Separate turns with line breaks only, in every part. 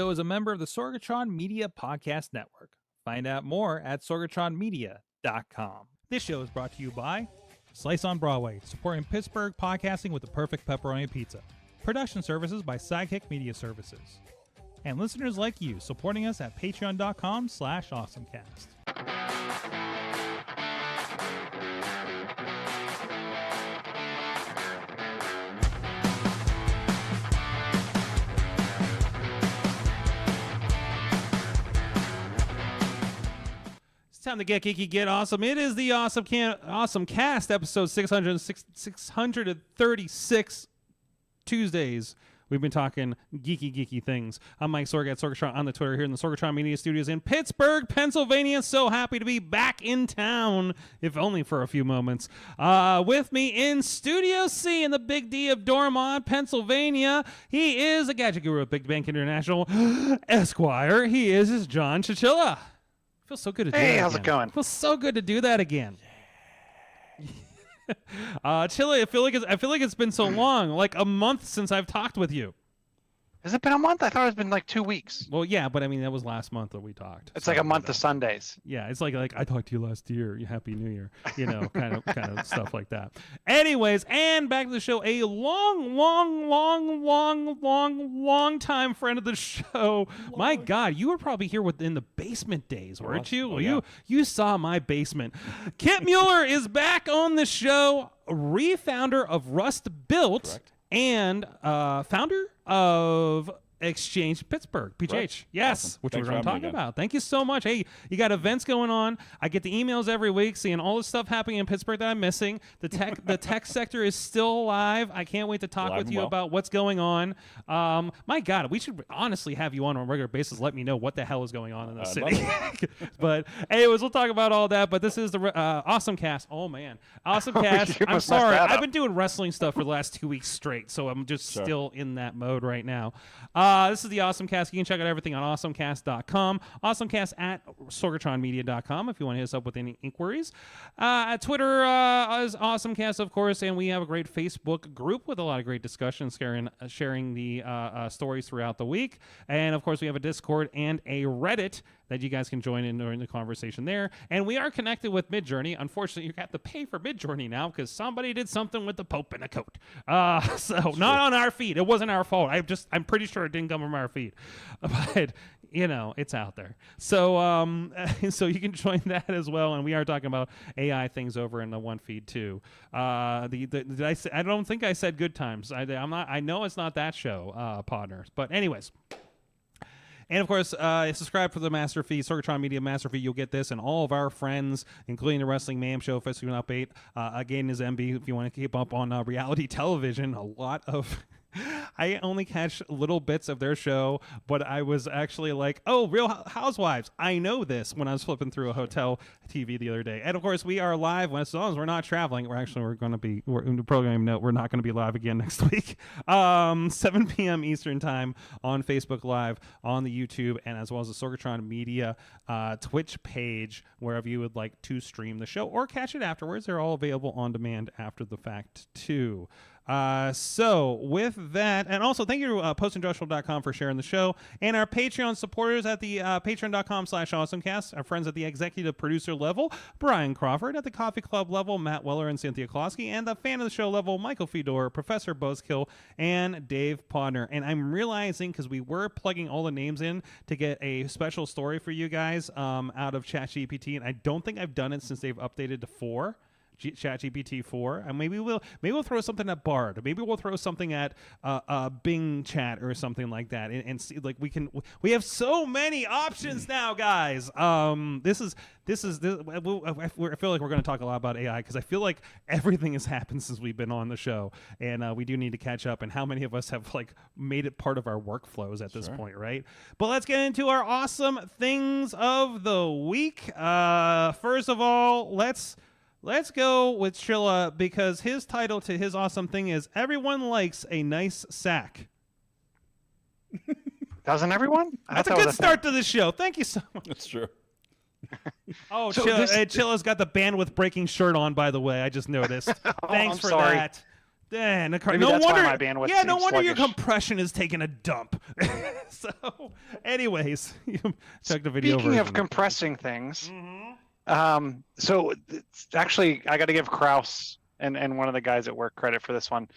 show is a member of the Sorgatron Media Podcast Network. Find out more at sorgatronmedia.com. This show is brought to you by Slice on Broadway, supporting Pittsburgh podcasting with the perfect pepperoni pizza. Production services by Sidekick Media Services. And listeners like you, supporting us at patreon.com/awesomecast. Time to get geeky, get awesome. It is the AwesomeCast, episode 636 Tuesdays. We've been talking geeky things. I'm Mike Sorg at Sorgatron on the Twitter here in the Sorgatron Media Studios in Pittsburgh, Pennsylvania. So happy to be back in town, if only for a few moments. With me in Studio C in the Big D of Dormont, Pennsylvania. He is a gadget guru at Big Bank International, Esquire. He is John Chichilla. Feels so good to do that.
Hey, how's it going?
Feels so good to do that again. Chilla, I feel like it's been so long, like a month since I've talked with you.
Has it been a month? I thought it's been like 2 weeks.
Well, yeah, but I mean that was last month that we talked.
It's like a month of Sundays.
Yeah, it's like I talked to you last year. Happy New Year, kind of stuff like that. Anyways, and back to the show, a long time friend of the show. My God, you were probably here within the basement days, weren't you?
Oh, yeah.
You saw my basement. Kit Mueller is back on the show, refounder of Rust Built.
Correct.
And founder of Exchange Pittsburgh, PGH.
Right.
Yes,
Awesome.
which
Thanks
we're going to
for
talk
having me again.
about. Thank you so much. Hey, you got events going on. I get the emails every week seeing all the stuff happening in Pittsburgh that I'm missing. The tech sector is still alive. I can't wait to talk
Alive
with
and
you
well.
about what's going on. My God, we should honestly have you on a regular basis. Let me know what the hell is going on in the city. But anyways, we'll talk about all that. But this is the AwesomeCast. Oh, man. AwesomeCast.
You
I'm
must mess
sorry.
that
I've
up.
been doing wrestling stuff for the last 2 weeks straight, so I'm just
Sure.
still in that mode right now. This is the AwesomeCast. You can check out everything on awesomecast.com. AwesomeCast at sorgatronmedia.com if you want to hit us up with any inquiries. At Twitter is AwesomeCast, of course, and we have a great Facebook group with a lot of great discussions, sharing the stories throughout the week. And, of course, we have a Discord and a Reddit that you guys can join in during the conversation there. And we are connected with Midjourney. Unfortunately, you have to pay for Midjourney now because somebody did something with the Pope in a coat. So not on our feed. It wasn't our fault. I'm pretty sure it didn't come from our feed. But, it's out there. So so you can join that as well. And we are talking about AI things over in the one feed too. Did I say, I don't think I said good times. I know it's not that show, partners. But anyways. And, of course, subscribe for the Master Feed, Sorgatron Media Master Feed. You'll get this and all of our friends, including the Wrestling Mayhem Show, Festival Update. Again, is MB if you want to keep up on reality television. A lot of... I only catch little bits of their show, but I was actually like, oh, Real Housewives. I know this when I was flipping through a hotel TV the other day. And, of course, we are live as long as we're not traveling. We're going to be, in the program note, we're not going to be live again next week. 7 p.m. Eastern time on Facebook Live, on the YouTube, and as well as the Sorgatron Media Twitch page, wherever you would like to stream the show or catch it afterwards. They're all available on demand after the fact, too. So with that, and also thank you to postindustrial.com for sharing the show, and our Patreon supporters at the patreon.com/awesomecast, our friends at the executive producer level, Brian Crawford, at the coffee club level, Matt Weller and Cynthia Klosky, and the fan of the show level, Michael Fedor, Professor Buzzkill, and Dave Podner. And I'm realizing, because we were plugging all the names in to get a special story for you guys out of ChatGPT, and I don't think I've done it since they've updated to 4. ChatGPT 4, and maybe we'll throw something at Bard. Maybe we'll throw something at Bing Chat or something like that, and see, like we have so many options now, guys. This is I feel like we're going to talk a lot about AI because I feel like everything has happened since we've been on the show, and we do need to catch up. And how many of us have made it part of our workflows at this point, right? But let's get into our awesome things of the week. First of all, Let's go with Chilla because his title to his awesome thing is Everyone Likes a Nice Sack.
Doesn't everyone?
That's a good start to the show. Thank you so much.
That's true.
Oh,
So
Chilla's got the bandwidth breaking shirt on, by the way. I just noticed. Thanks
I'm
for
sorry.
that. No
Maybe that's
wonder.
why my bandwidth
Yeah, no
seems
wonder your
sluggish.
compression is taking a dump. So, anyways, check the video
Speaking
version.
of compressing things,
Mm-hmm.
so it's actually I got to give Kraus and one of the guys at work credit for this one.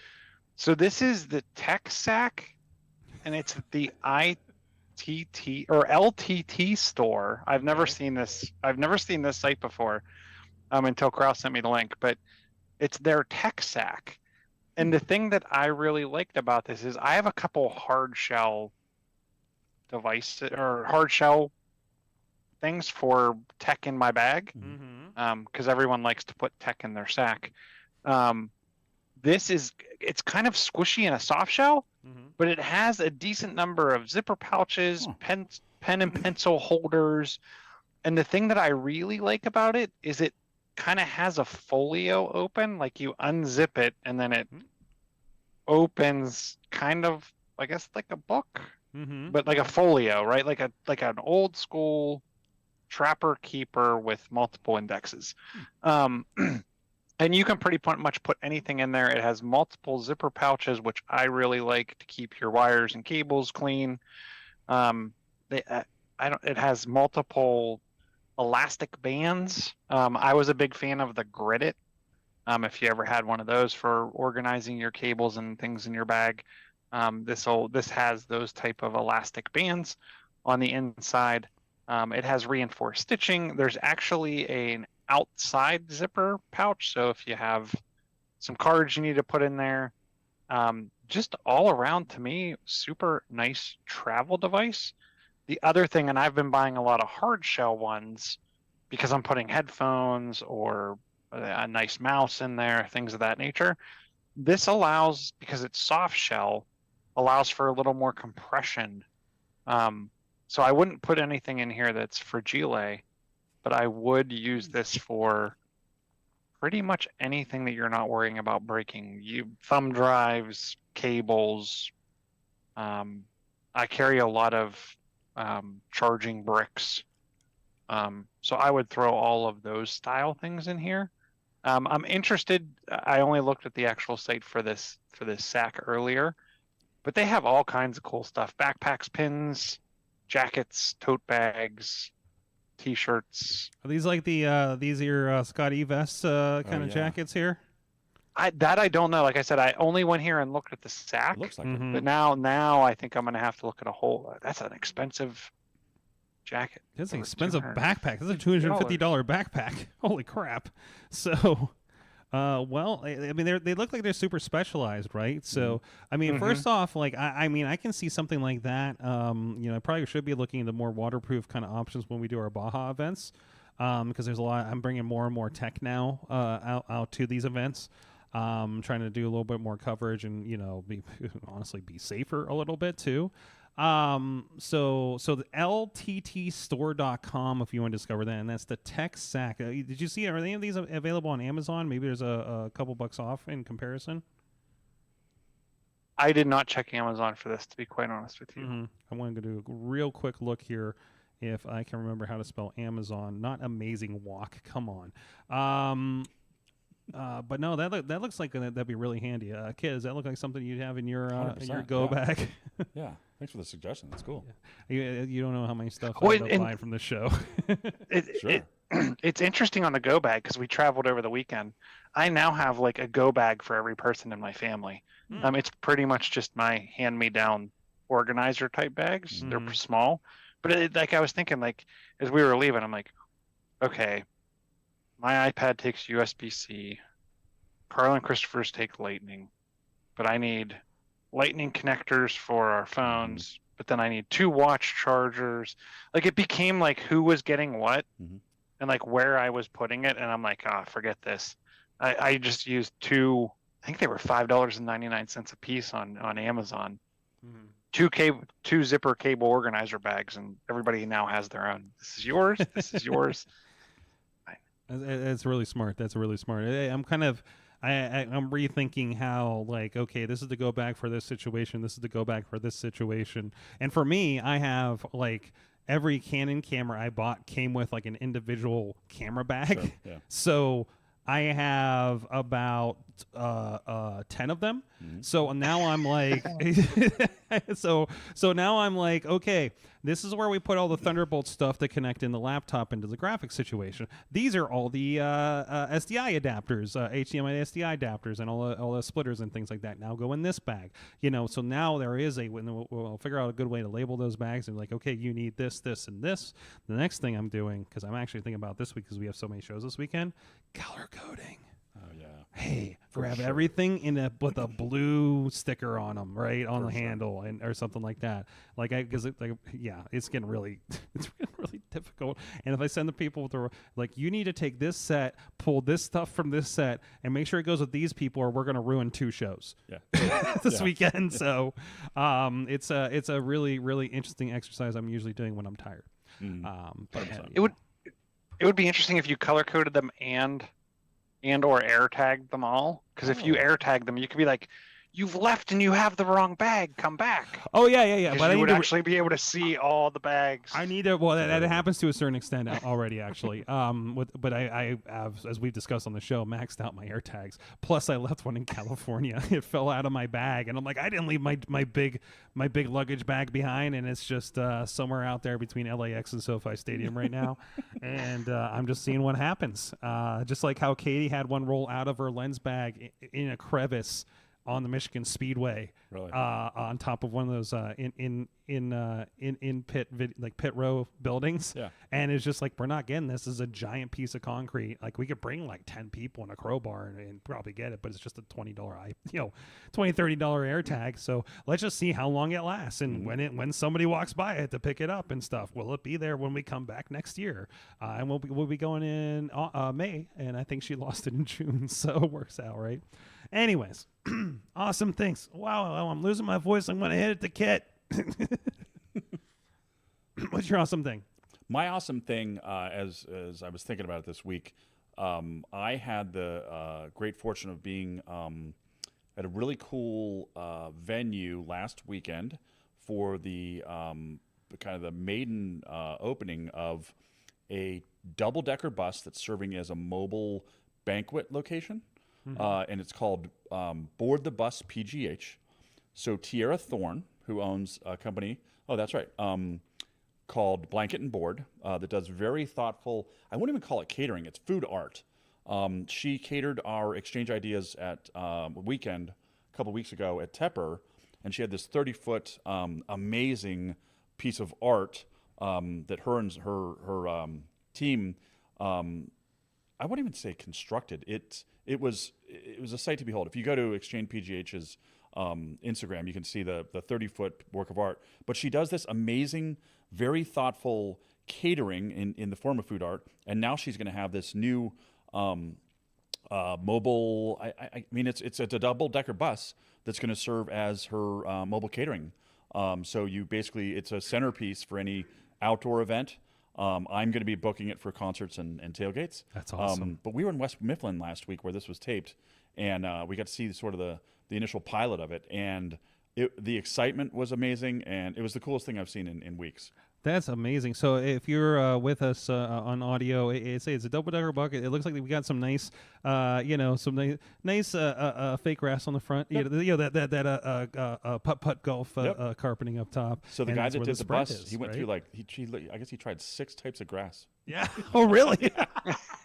So this is the Tech Sack, and it's the ITT or LTT store. I've never seen this. I've never seen this site before, until Kraus sent me the link. But it's their Tech Sack, and the thing that I really liked about this is I have a couple hard shell devices or hard shell things for tech in my bag, because everyone likes to put tech in their sack. It's kind of squishy in a soft shell, but it has a decent number of zipper pouches, pen and pencil holders, and the thing that I really like about it is it kind of has a folio open, like you unzip it and then it opens kind of, I guess, like a book, but like a folio, right? Like an old school trapper keeper with multiple indexes. And you can pretty much put anything in there. It has multiple zipper pouches, which I really like to keep your wires and cables clean. It has multiple elastic bands. I was a big fan of the Grit-It. If you ever had one of those for organizing your cables and things in your bag, this has those type of elastic bands on the inside. It has reinforced stitching. There's actually an outside zipper pouch, so if you have some cards you need to put in there, just all around, to me, super nice travel device. The other thing, and I've been buying a lot of hard shell ones because I'm putting headphones or a nice mouse in there, things of that nature. This allows, because it's soft shell, allows for a little more compression. So I wouldn't put anything in here that's fragile, but I would use this for pretty much anything that you're not worrying about breaking. Thumb drives, cables. I carry a lot of charging bricks. So I would throw all of those style things in here. I'm interested. I only looked at the actual site for this sack earlier, but they have all kinds of cool stuff: backpacks, pins, jackets, tote bags, t-shirts.
Are these like these are your Scotty vests kind of jackets here?
I don't know. Like I said, I only went here and looked at the sack.
It looks like
But now I think I'm gonna have to look at a whole. That's an expensive jacket.
That's an expensive backpack. That's a $250 backpack. Holy crap! So, well, I mean, they look like they're super specialized, right? So, I mean, first off, like, I mean, I can see something like that. I probably should be looking into more waterproof kind of options when we do our Baja events, because there's a lot. I'm bringing more and more tech now out to these events. Trying to do a little bit more coverage and, honestly be safer a little bit too. So the lttstore.com if you want to discover that, and that's the tech sack. Did you see, are any of these available on Amazon? Maybe there's a couple bucks off in comparison.
I did not check Amazon for this, to be quite honest with you.
I wanted to do a real quick look here if I can remember how to spell Amazon. Not Amazing Walk. Come on. But no, that looks like that'd be really handy. Kid, does that look like something you'd have in your go bag?
Yeah, thanks for the suggestion. That's cool.
You don't know how many stuff I buy from the show.
Sure.
It's interesting on the go bag because we traveled over the weekend. I now have like a go bag for every person in my family. It's pretty much just my hand-me-down organizer type bags. They're small, but like I was thinking, like as we were leaving, I'm like, okay, my iPad takes USB-C. Carl and Christopher's take Lightning, but I need Lightning connectors for our phones. But then I need 2 watch chargers. Like it became like who was getting what, and like where I was putting it. And I'm like, forget this. I just used 2. I think they were $5.99 a piece on Amazon. 2 zipper cable organizer bags, and everybody now has their own. This is yours. This is yours.
That's really smart. That's really smart. I'm kind of, I'm rethinking how, like, okay, this is the go bag for this situation. This is the go bag for this situation. And for me, I have like every Canon camera I bought came with like an individual camera bag.
Sure, yeah.
So I have about 10 of them. So now I'm like, so now I'm like, okay, this is where we put all the Thunderbolt stuff to connect in the laptop into the graphics situation. These are all the SDI adapters, HDMI SDI adapters, and all the splitters and things like that. Now go in this bag, so now there is we'll figure out a good way to label those bags and like, okay, you need this, this, and this. The next thing I'm doing, because I'm actually thinking about this week because we have so many shows this weekend, color coding.
Oh yeah.
Hey, grab everything with a blue sticker on them, right on the handle, or something like that. It's getting really difficult. And if I send the people you need to take this set, pull this stuff from this set, and make sure it goes with these people, or we're going to ruin 2 shows this weekend. So, it's a really, really interesting exercise I'm usually doing when I'm tired.
It would be interesting if you color coded them and or air tagged them all, because if you air tag them, you could be like, you've left and you have the wrong bag, come back.
Oh yeah.
But you would actually be able to see all the bags.
I need to. Well, that happens to a certain extent already, actually. But I have, as we've discussed on the show, maxed out my air tags. Plus, I left one in California. It fell out of my bag, and I'm like, I didn't leave my big luggage bag behind, and it's just somewhere out there between LAX and SoFi Stadium right now, and I'm just seeing what happens. Just like how Katie had one roll out of her lens bag in a crevice on the Michigan Speedway,
really?
On top of one of those in pit row buildings. Yeah. And it's just like, we're not getting this. This is a giant piece of concrete. Like, we could bring like 10 people in a crowbar and probably get it, but it's just a $20, $20-$30 air tag. So let's just see how long it lasts, and when somebody walks by it to pick it up and stuff. Will it be there when we come back next year? And we'll be going in May, and I think she lost it in June, so it works out, right? Anyways, awesome things. Wow, I'm losing my voice. I'm going to hit it to Kit. What's your awesome thing?
My awesome thing, as I was thinking about it this week, I had the great fortune of being at a really cool venue last weekend for the kind of the maiden opening of a double-decker bus that's serving as a mobile banquet location. And it's called Board the Bus PGH. So Tierra Thorne, who owns a company, called Blanket and Board, that does very thoughtful, I wouldn't even call it catering, it's food art. She catered our exchange ideas at a weekend a couple weeks ago at Tepper, and she had this 30-foot amazing piece of art that her and her team, I wouldn't even say constructed. It was a sight to behold. If you go to Exchange PGH's Instagram, you can see the 30-foot work of art. But she does this amazing, very thoughtful catering in the form of food art, and now she's going to have this new mobile. I mean, it's a double-decker bus that's going to serve as her mobile catering. So it's a centerpiece for any outdoor event. I'm going to be booking it for concerts and tailgates.
That's awesome.
But we were in West Mifflin last week where this was taped, and we got to see sort of the initial pilot of it, and the excitement was amazing, and it was the coolest thing I've seen in weeks.
That's amazing. So if you're with us on audio, it's a double-decker bucket. It looks like we got some nice, some nice fake grass on the front.
Yep.
That putt golf carpeting up top.
So the guy that did the bus, he went
right?
through I guess he tried 6 types of grass.
Yeah. Oh, really?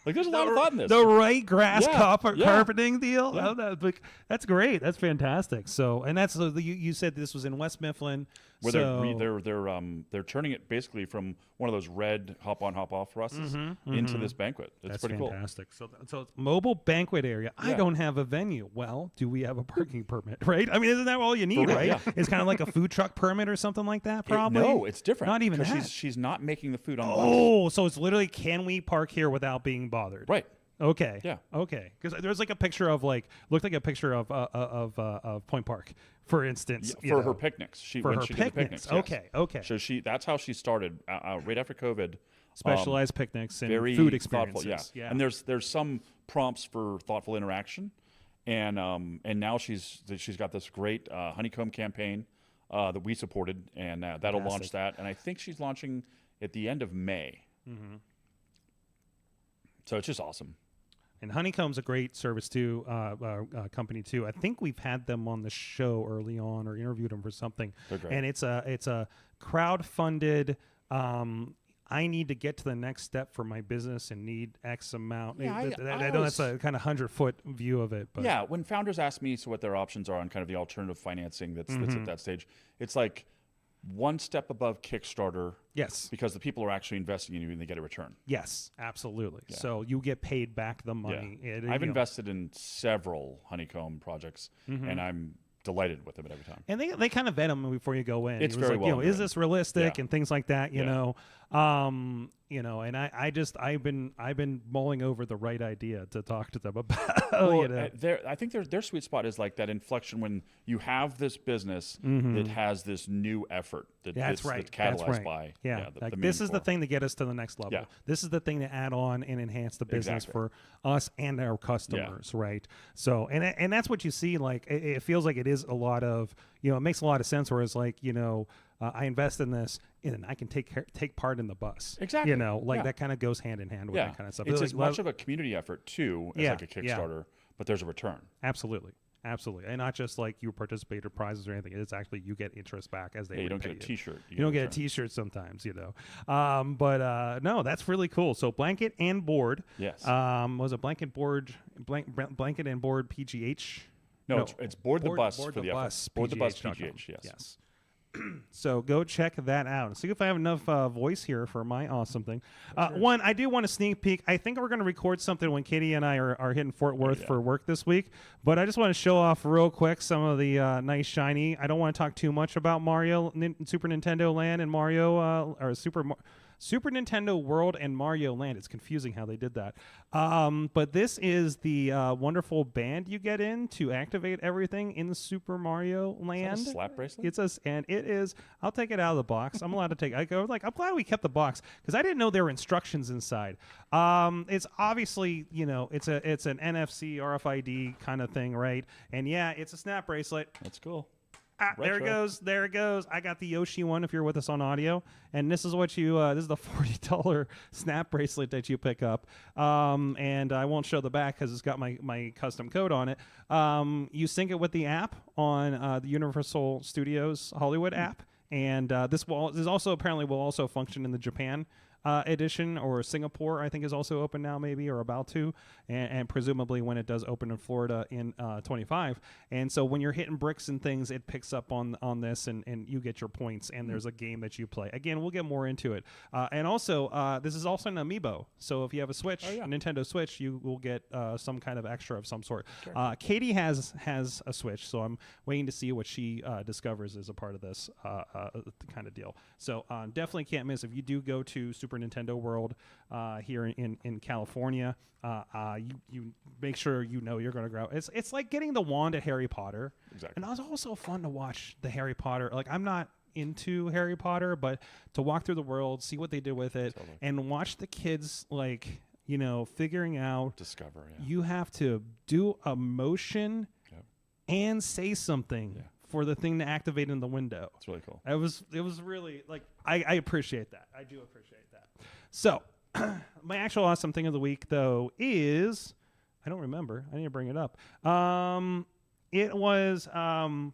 Like, there's a lot of thought in this.
The right grass carpeting deal.
Yeah.
Oh, that's great. That's fantastic. So, and that's you said this was in West Mifflin.
Where they're turning it basically from one of those red hop on hop off buses into this banquet. It's pretty
fantastic. Cool. So it's mobile banquet area. Yeah. I don't have a venue. Well, do we have a parking permit? Right? I mean, isn't that all you need? Right? Yeah. It's kind of like a food truck permit or something like that. Probably.
No, it's different.
Not even that.
She's not making the food on the bus.
Oh, so it's literally, can we park here without being bothered?
Right.
Okay.
Yeah.
Okay. Because there's like a picture of looked like a picture of Point Park, for instance.
Yeah, for her picnics. She did the picnics.
Okay.
Yes.
Okay.
So that's how she started right after COVID.
Specialized picnics and
very
food experiences.
Thoughtful, yeah. And there's some prompts for thoughtful interaction, and now she's got this great honeycomb campaign that we supported, and that'll launch that. And I think she's launching at the end of May. Mm-hmm. So it's just awesome.
And Honeycomb's a great service too, company too. I think we've had them on the show early on or interviewed them for something.
They're great.
And it's a crowd-funded. I need to get to the next step for my business and need X amount.
Yeah,
I know that's a kind of 100-foot view of it. But
yeah, when founders ask me what their options are on kind of the alternative financing that's at that stage, it's like one step above Kickstarter.
Yes.
Because the people are actually investing in you and they get a return.
Yes, absolutely.
Yeah.
So you get paid back the money.
Yeah. I've invested in several Honeycomb projects, and I'm delighted with them every time.
And they kind of vet them before you go in.
It's
it was
very
like,
well
is
done.
this realistic and things like that, you
Yeah.
know. And I've been mulling over the right idea to talk to them about.
Well,
you know.
I think their sweet spot is like that inflection when you have this business that has this new effort that's catalyzed by
the
the
this is the
core.
thing to get us to the next level.
Yeah.
This is the thing to add on and enhance the business
Exactly.
for us and our customers, right? So and that's what you see. Like it feels like it is a lot of, you know, it makes a lot of sense. Whereas like, you know, I invest in this and I can take part in the bus.
Exactly.
You know, like
Yeah.
that kind of goes hand in hand with that kind of stuff.
It's
like,
as much of a community effort too as like a Kickstarter, but there's a return.
Absolutely. And not just like you participate or prizes or anything. It's actually you get interest back as they
You don't
repay
get a T-shirt.
You don't get a T-shirt sometimes, you know. But no, that's really cool. So blanket and board.
Yes.
Was it blanket and board PGH?
No, it's board the bus
board
for
the
the
bus,
effort. Board the bus
PGH.com.
PGH. Yes.
So go check that out and see if I have enough voice here for my awesome thing. One, I do want a sneak peek. I think we're going to record something when Katie and I are hitting Fort Worth for work this week. But I just want to show off real quick some of the nice shiny. I don't want to talk too much about Mario, Super Nintendo Land and Mario, or Super Nintendo World and Mario Land. It's confusing how they did that. But this is the wonderful band you get in to activate everything in the Super Mario Land.
Is that a slap bracelet?
And it is. I'll take it out of the box. I'm allowed to take. I'm glad we kept the box because I didn't know there were instructions inside. It's obviously, you know, it's an NFC RFID kind of thing, right? And yeah, it's a snap bracelet.
That's cool.
There it goes. There it goes. I got the Yoshi one if you're with us on audio. And this is what you, this is the $40 snap bracelet that you pick up. And I won't show the back because it's got my custom code on it. You sync it with the app on the Universal Studios Hollywood app. And this also apparently will also function in the Japan edition, or Singapore, I think, is also open now, maybe, or about to, and presumably when it does open in Florida in 25. And so when you're hitting bricks and things, it picks up on this, and you get your points, and there's a game that you play. Again, we'll get more into it. And also, this is also an amiibo. So if you have a Switch, a Nintendo Switch, you will get some kind of extra of some sort. Sure. Katie has a Switch, so I'm waiting to see what she discovers as a part of this kind of deal. So definitely can't miss. If you do go to Super Nintendo World here in California, you make sure you know you're going to grow. It's like getting the wand at Harry Potter.
Exactly.
And that was also fun to watch the Harry Potter. Like, I'm not into Harry Potter, but to walk through the world, see what they did with it, and watch the kids, like, you know, figuring out.
Discover,
You have to do a motion and say something. Yeah. For the thing to activate in the window.
It's really cool.
It was really, like, I appreciate that. I do appreciate that. So, my actual awesome thing of the week, though, is, I don't remember. I need to bring it up. It was, I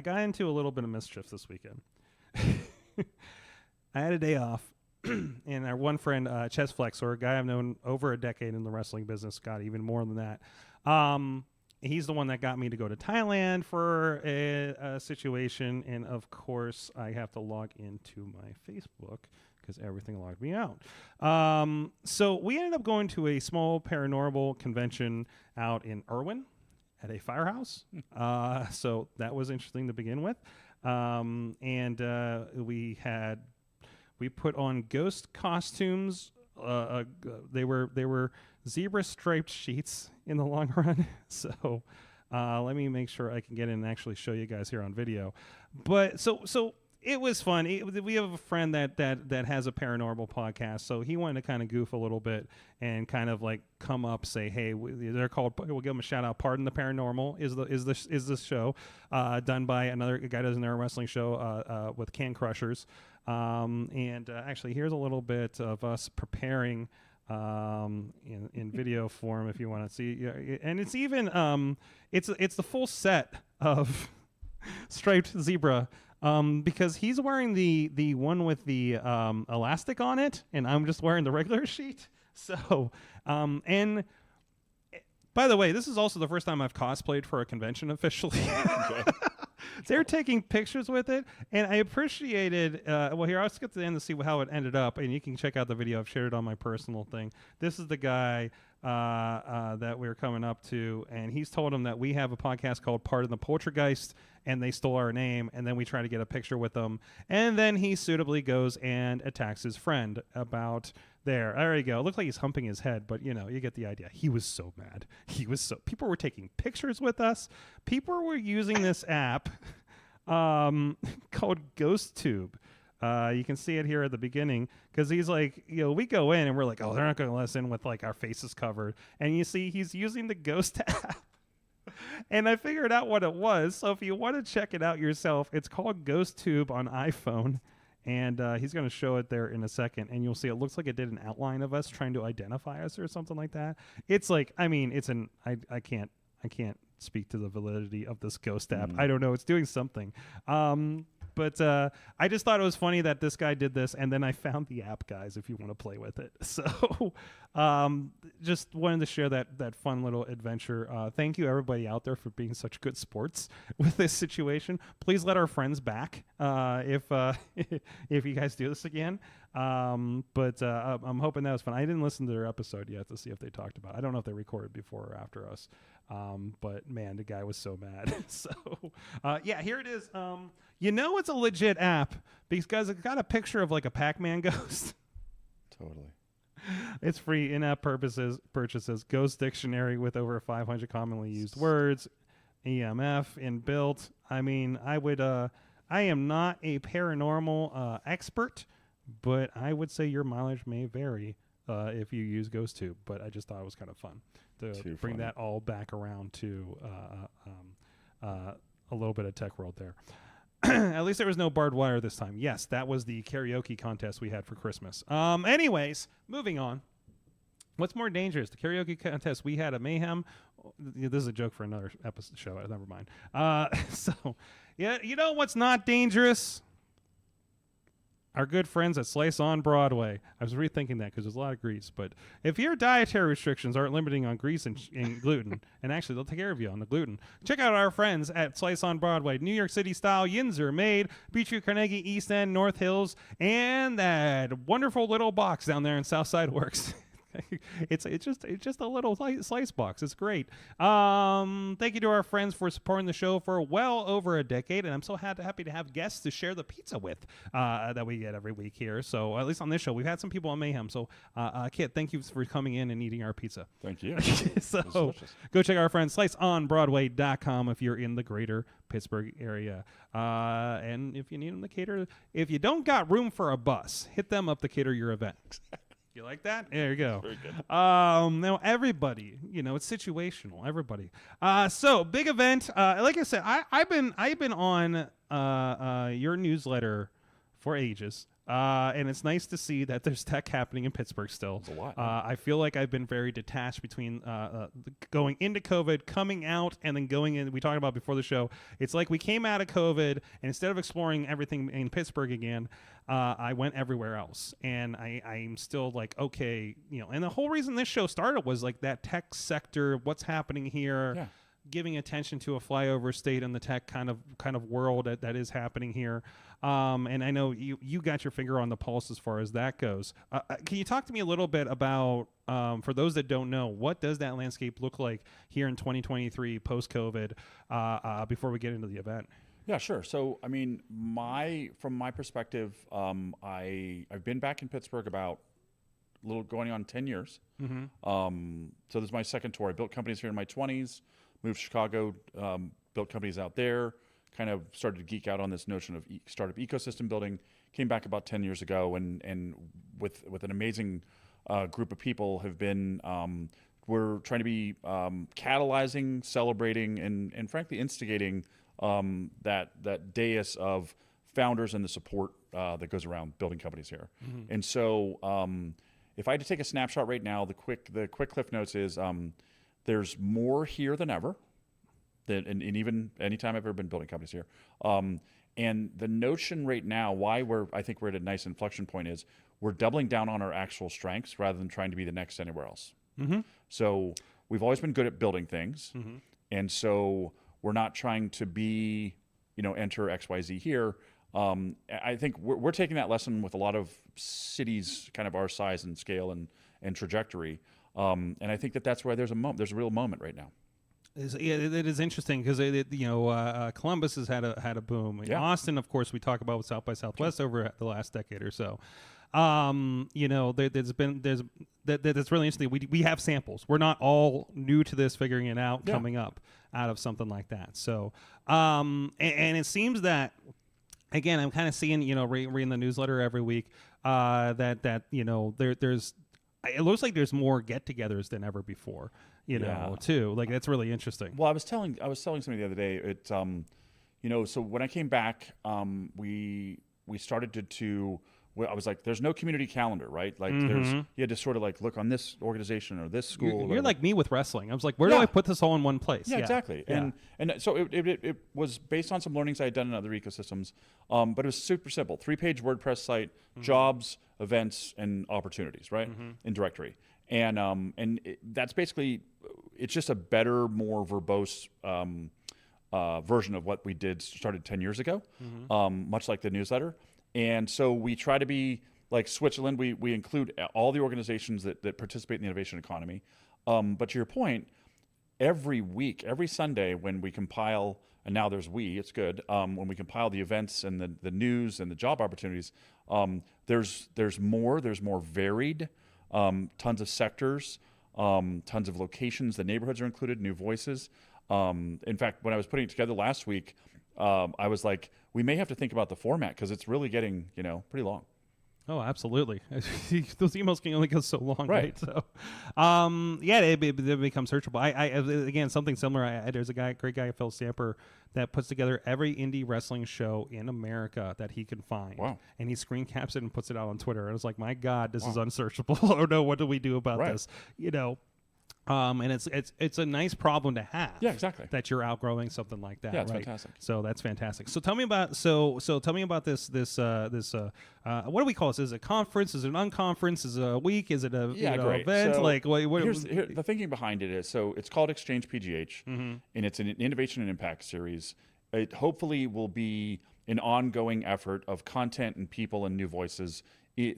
got into a little bit of mischief this weekend. I had a day off, and our one friend, Chess Flexor, a guy I've known over a decade in the wrestling business, got even more than that. He's the one that got me to go to Thailand for a situation. And, of course, I have to log into my Facebook because everything logged me out. So we ended up going to a small paranormal convention out in Irwin at a firehouse. So that was interesting to begin with. And we put on ghost costumes. They were zebra striped sheets in the long run. So let me make sure I can get in and actually show you guys here on video. But so it was fun. We have a friend that has a paranormal podcast, so he wanted to kind of goof a little bit and kind of like come up, say, hey, they're called. We'll give them a shout out. Pardon the Paranormal is this show done by another guy does another wrestling show with Can Crushers. Actually, here's a little bit of us preparing in video form if you want to see. Yeah, and it's even it's the full set of striped zebra. Because he's wearing the one with the elastic on it, and I'm just wearing the regular sheet. So, and by the way, this is also the first time I've cosplayed for a convention officially. They're taking pictures with it, and I appreciated. Well, here, let's get to the end to see how it ended up, and you can check out the video. I've shared it on my personal thing. This is the guy that we're coming up to, and he's told him that we have a podcast called Part of the Poltergeist, and they stole our name, and then we try to get a picture with them, and then he suitably goes and attacks his friend about there you go. It looked like he's humping his head, but you know, you get the idea. He was so mad. People were taking pictures with us. People were using this app called GhostTube. You can see it here at the beginning because he's like, you know, we go in and we're like, oh, they're not going to let us in with like our faces covered. And you see he's using the Ghost app. And I figured out what it was. So if you want to check it out yourself, it's called GhostTube on iPhone. And he's going to show it there in a second, and you'll see it looks like it did an outline of us trying to identify us or something like that. It's like, I mean, I can't speak to the validity of this Ghost app. I don't know. It's doing something. But I just thought it was funny that this guy did this, and then I found the app, guys, if you want to play with it. So just wanted to share that fun little adventure. Thank you, everybody out there, for being such good sports with this situation. Please let our friends back if you guys do this again. But I'm hoping that was fun. I didn't listen to their episode yet to see if they talked about it. I don't know if they recorded before or after us. But man, the guy was so mad. So yeah, here it is. You know it's a legit app because it's got a picture of like a Pac-Man ghost.
Totally.
It's free in-app purchases. Ghost dictionary with over 500 commonly used words. EMF inbuilt. I mean, I am not a paranormal expert, but I would say your mileage may vary if you use GhostTube. But I just thought it was kind of fun to bring that all back around to a little bit of tech world there. At least there was no barbed wire this time. Yes, that was the karaoke contest we had for Christmas. Anyways, moving on. What's more dangerous, the karaoke contest we had at Mayhem? This is a joke for another episode show. Never mind. So, yeah, you know what's not dangerous? Our good friends at Slice on Broadway. I was rethinking that because there's a lot of grease. But if your dietary restrictions aren't limiting on grease and gluten, and actually they'll take care of you on the gluten, check out our friends at Slice on Broadway. New York City style yins are made. Beechview, Carnegie, East End, North Hills, and that wonderful little box down there in Southside Works. It's just a little slice box. It's great. Thank you to our friends for supporting the show for well over a decade, and I'm so happy to have guests to share the pizza with that we get every week here. So at least on this show, we've had some people on Mayhem. So Kit, thank you for coming in and eating our pizza.
Thank you.
So go check out our friends sliceonbroadway.com if you're in the greater Pittsburgh area. And if you need them to cater, if you don't got room for a bus, hit them up to cater your event. You like that? There you go.
Very good.
Now everybody, you know, it's situational. Everybody. So big event. Like I said, I've been on your newsletter for ages. And it's nice to see that there's tech happening in Pittsburgh still.
There's a lot.
I feel like I've been very detached between going into COVID, coming out, and then going in. We talked about before the show. It's like we came out of COVID, and instead of exploring everything in Pittsburgh again, I went everywhere else. And I'm still like, okay, you know. And the whole reason this show started was like that tech sector, what's happening here. Yeah. Giving attention to a flyover state in the tech kind of world that is happening here. And I know you got your finger on the pulse as far as that goes. Can you talk to me a little bit about, for those that don't know, what does that landscape look like here in 2023 post-COVID before we get into the event?
Yeah, sure. So, I mean, from my perspective, I've been back in Pittsburgh about going on 10 years. Mm-hmm. So this is my second tour. I built companies here in my 20s. Moved to Chicago, built companies out there, kind of started to geek out on this notion of startup ecosystem building. Came back about 10 years ago, and with an amazing group of people have been, we're trying to be catalyzing, celebrating, and frankly instigating that dais of founders and the support that goes around building companies here. Mm-hmm. And so if I had to take a snapshot right now, the quick cliff notes is there's more here than ever, and even anytime I've ever been building companies here. And the notion right now, why I think we're at a nice inflection point, is we're doubling down on our actual strengths rather than trying to be the next anywhere else.
Mm-hmm.
So we've always been good at building things,
Mm-hmm.
and so we're not trying to be, enter XYZ here. I think we're taking that lesson with a lot of cities, kind of our size and scale and trajectory. And I think that's why there's a real moment right now.
It is interesting because Columbus has had a boom.
Yeah.
Austin, of course, we talk about with South by Southwest over the last decade or so. That's really interesting. We have samples. We're not all new to this, figuring it out, coming up out of something like that. So, and it seems that, again, I'm kind of seeing, reading the newsletter every week, that there's. It looks like there's more get-togethers than ever before, too. Like, that's really interesting.
Well, I was telling somebody the other day. So when I came back, we started to. I was like, there's no community calendar, right? Like, you had to sort of like look on this organization or this school.
You're like me with wrestling. I was like, where do I put this all in one place?
Yeah, exactly.
Yeah.
And so it was based on some learnings I had done in other ecosystems, but it was super simple. 3-page WordPress site, jobs, events, and opportunities, right? In directory. And that's basically, it's just a better, more verbose version of what we started 10 years ago, much like the newsletter. And so we try to be like Switzerland. We include all the organizations that participate in the innovation economy. But to your point, every week, every Sunday when we compile, and now it's good, when we compile the events and the news and the job opportunities, there's more varied, tons of sectors, tons of locations. The neighborhoods are included, new voices. In fact, when I was putting it together last week, I was like, we may have to think about the format because it's really getting, pretty long.
Oh, absolutely. Those emails can only go so long,
right?
So, they become searchable. I again, something similar. There's a great guy, Phil Stamper, that puts together every indie wrestling show in America that he can find.
Wow. And
he screen caps it and puts it out on Twitter. And I was like, my God, this is unsearchable. Oh no, what do we do about this? And it's a nice problem to have.
Yeah, exactly.
That you're outgrowing something like that.
Yeah, it's
right?
fantastic.
So that's fantastic. So tell me about this what do we call this? Is it a conference? Is it an unconference? Is it a week? Is it a event?
So
like
the thinking behind it is, so it's called Exchange PGH, and it's an innovation and impact series. It hopefully will be an ongoing effort of content and people and new voices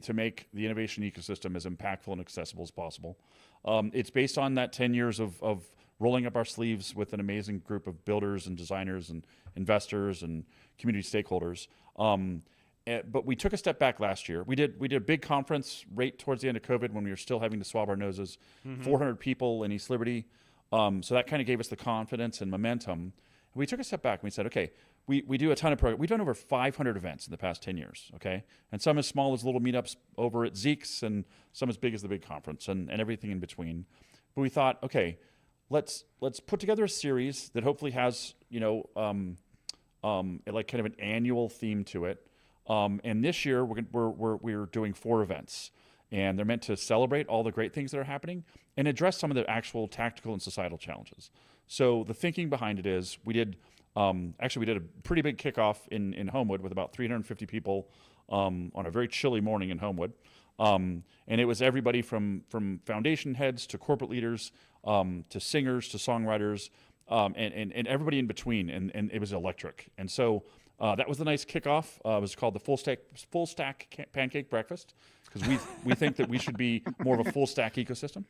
to make the innovation ecosystem as impactful and accessible as possible. It's based on that 10 years of rolling up our sleeves with an amazing group of builders and designers and investors and community stakeholders. But we took a step back last year. We did a big conference right towards the end of COVID when we were still having to swab our noses, 400 people in East Liberty. So that kind of gave us the confidence and momentum. We took a step back and we said, okay, we do a ton of programs. We've done over 500 events in the past 10 years, okay? And some as small as little meetups over at Zeke's and some as big as the big conference and everything in between. But we thought, okay, let's put together a series that hopefully has, like kind of an annual theme to it. And this year we're doing 4 events. And they're meant to celebrate all the great things that are happening and address some of the actual tactical and societal challenges. So the thinking behind it is we did a pretty big kickoff in Homewood with about 350 people on a very chilly morning in Homewood. And it was everybody from foundation heads to corporate leaders to singers to songwriters and everybody in between. And it was electric. And so that was the nice kickoff. It was called the full stack pancake breakfast because we think that we should be more of a full stack ecosystem.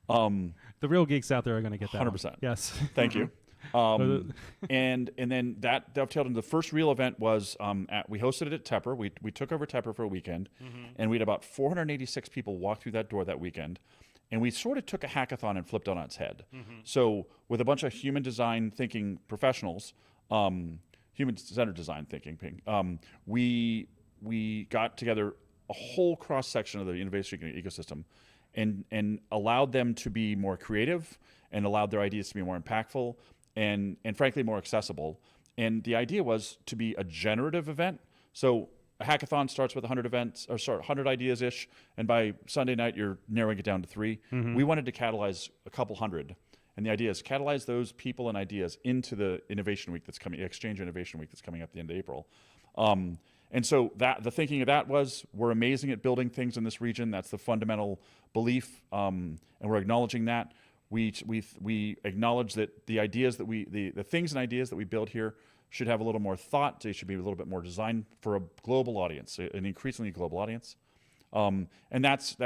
The real geeks out there are going to get that
100%.
one. Yes.
Thank you. And then that dovetailed into the first real event was we hosted it at Tepper. We took over Tepper for a weekend, and we had about 486 people walk through that door that weekend. And we sort of took a hackathon and flipped it on its head. So with a bunch of human design thinking professionals, human-centered design thinking, we got together a whole cross-section of the innovation ecosystem and allowed them to be more creative and allowed their ideas to be more impactful and frankly more accessible. And the idea was to be a generative event. So a hackathon starts with 100 events, or 100 ideas ish, and by Sunday night you're narrowing it down to 3. We wanted to catalyze a couple hundred, and the idea is catalyze those people and ideas into the innovation week that's coming, Exchange Innovation Week that's coming up at the end of April. And so the thinking of that was, we're amazing at building things in this region. That's the fundamental belief, and we're acknowledging that. We acknowledge that the ideas that the things and ideas that we build here should have a little more thought. They should be a little bit more designed for a global audience, an increasingly global audience. And that's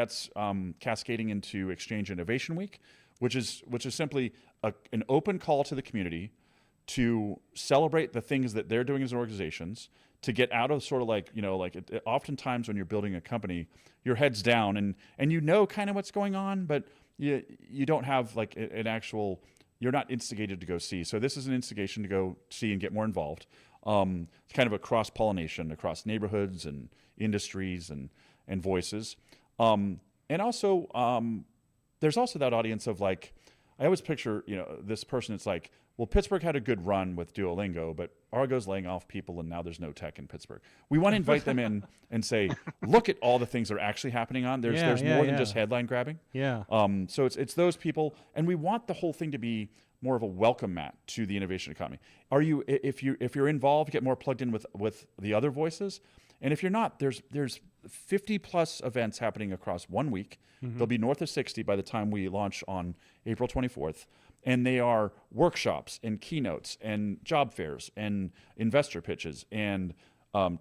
cascading into Exchange Innovation Week, which is simply an open call to the community to celebrate the things that they're doing as organizations, to get out of sort of like, oftentimes when you're building a company, your head's down and you know kind of what's going on, but you don't have like an actual, you're not instigated to go see. So this is an instigation to go see and get more involved. It's kind of a cross-pollination across neighborhoods and industries and voices. And also, there's also that audience of like, I always picture, this person, it's like, well, Pittsburgh had a good run with Duolingo, but Argo's laying off people and now there's no tech in Pittsburgh. We want to invite them in and say, look at all the things that are actually happening on. There's more than just headline grabbing.
Yeah.
So it's those people, and we want the whole thing to be more of a welcome mat to the innovation economy. If you're involved, get more plugged in with the other voices. And if you're not, there's 50 plus events happening across 1 week. There'll be north of 60 by the time we launch on April 24th. And they are workshops and keynotes and job fairs and investor pitches and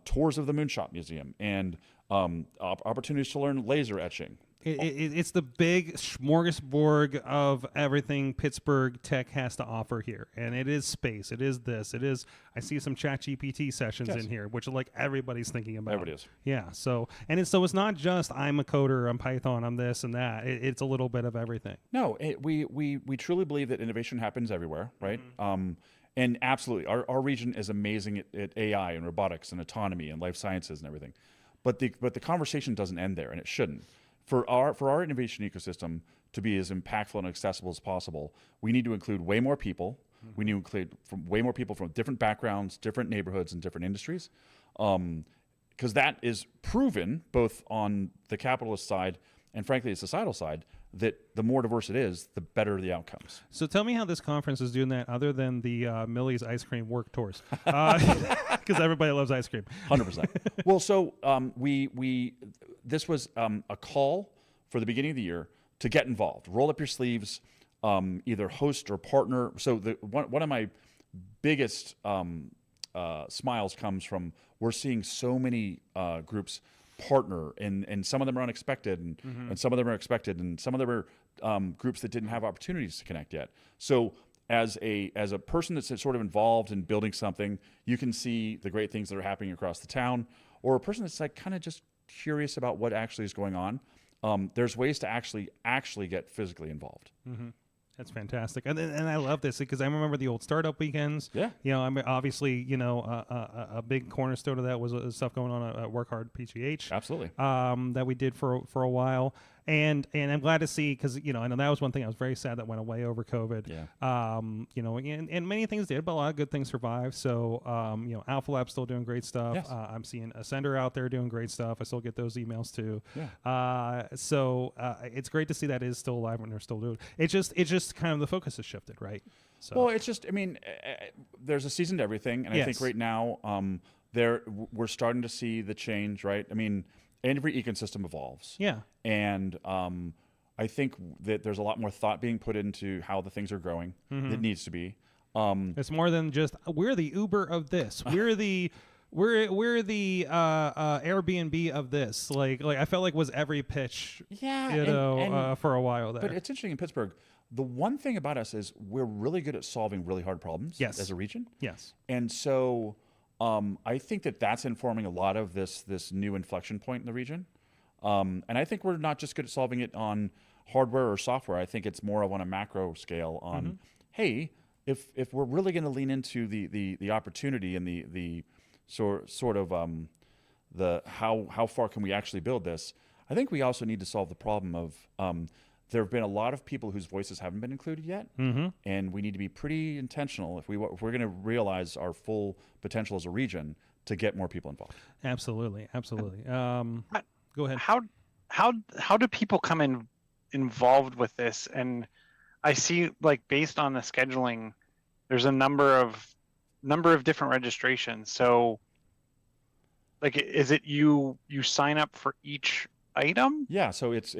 tours of the Moonshot Museum and opportunities to learn laser etching.
It's the big smorgasbord of everything Pittsburgh tech has to offer here. And it is space. It is this. It is, I see some ChatGPT sessions in here, which are like everybody's thinking about.
Everybody is.
Yeah. So it's not just I'm a coder, I'm Python, I'm this and that. It's a little bit of everything.
No, we truly believe that innovation happens everywhere, right? And absolutely, our region is amazing at AI and robotics and autonomy and life sciences and everything. But the conversation doesn't end there, and it shouldn't. For our innovation ecosystem to be as impactful and accessible as possible, we need to include way more people. We need to include way more people from different backgrounds, different neighborhoods, and different industries, because that is proven both on the capitalist side and, frankly, the societal side, that the more diverse it is, the better the outcomes.
So tell me how this conference is doing that other than the Millie's ice cream work tours, because everybody loves ice cream.
100%. Well, so this was a call for the beginning of the year to get involved. Roll up your sleeves, either host or partner. So one of my biggest smiles comes from, we're seeing so many groups partner, and some of them are unexpected, and some of them are expected, and some of them are groups that didn't have opportunities to connect yet. So as a person that's sort of involved in building something, you can see the great things that are happening across the town, or a person that's like kind of just curious about what actually is going on. There's ways to actually get physically involved.
That's fantastic, and I love this because I remember the old startup weekends.
Yeah,
I'm obviously a big cornerstone of that was stuff going on at Work Hard PGH.
Absolutely,
that we did for a while, and I'm glad to see, because I know that was one thing I was very sad that went away over COVID.
Yeah,
and many things did, but a lot of good things survived. So Alpha Lab's still doing great stuff.
Yes.
I'm seeing Ascender out there doing great stuff. I still get those emails too.
Yeah.
So it's great to see that is still alive and they're still doing it. It's just kind of the focus has shifted, right? So.
Well, it's just, there's a season to everything, and I think right now we're starting to see the change, right? Every ecosystem evolves.
Yeah.
And I think that there's a lot more thought being put into how the things are growing. It needs to be.
It's more than just we're the Uber of this. We're the Airbnb of this. Like I felt like was every pitch.
Yeah.
For a while there.
But it's interesting in Pittsburgh. The one thing about us is we're really good at solving really hard problems.
Yes.
As a region.
Yes.
And so I think that's informing a lot of this new inflection point in the region. And I think we're not just good at solving it on hardware or software. I think it's more of on a macro scale on, hey, if we're really going to lean into the opportunity and the sort of the how far can we actually build this, I think we also need to solve the problem of there have been a lot of people whose voices haven't been included yet, and we need to be pretty intentional if we're going to realize our full potential as a region to get more people involved.
Absolutely. Go ahead.
How do people come involved with this? And I see, like, based on the scheduling, there's a number of different registrations. So, like, is it you sign up for each item?
Yeah, so it's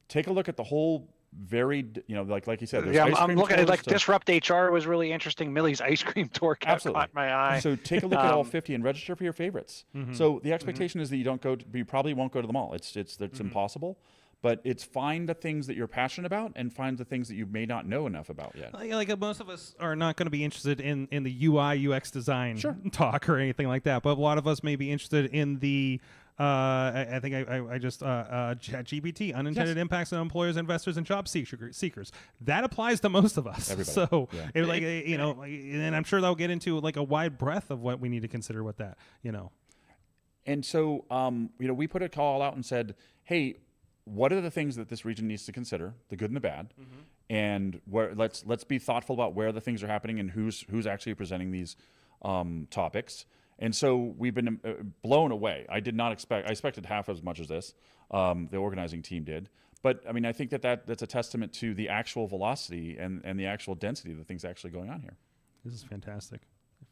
take a look at the whole varied, like you said, there's
Yeah,
ice
I'm
cream
looking at,
tours
like,
to-
Disrupt HR was really interesting. Millie's ice cream tour caught my eye.
So take a look at all 50 and register for your favorites. So the expectation is that you probably won't go to them all. It's impossible. But it's find the things that you're passionate about and find the things that you may not know enough about yet.
Like most of us are not going to be interested in the UI UX design talk or anything like that, but a lot of us may be interested in the I think I just ChatGPT, unintended impacts on employers, investors, and job seekers. That applies to most of us.
Everybody.
So and I'm sure they'll get into like a wide breadth of what we need to consider with that.
And so we put a call out and said, hey, what are the things that this region needs to consider, the good and the bad, and let's be thoughtful about where the things are happening and who's actually presenting these topics. And so we've been blown away. I expected half as much as this. The organizing team did. But I mean, I think that's a testament to the actual velocity and the actual density of the things actually going on here.
This is fantastic.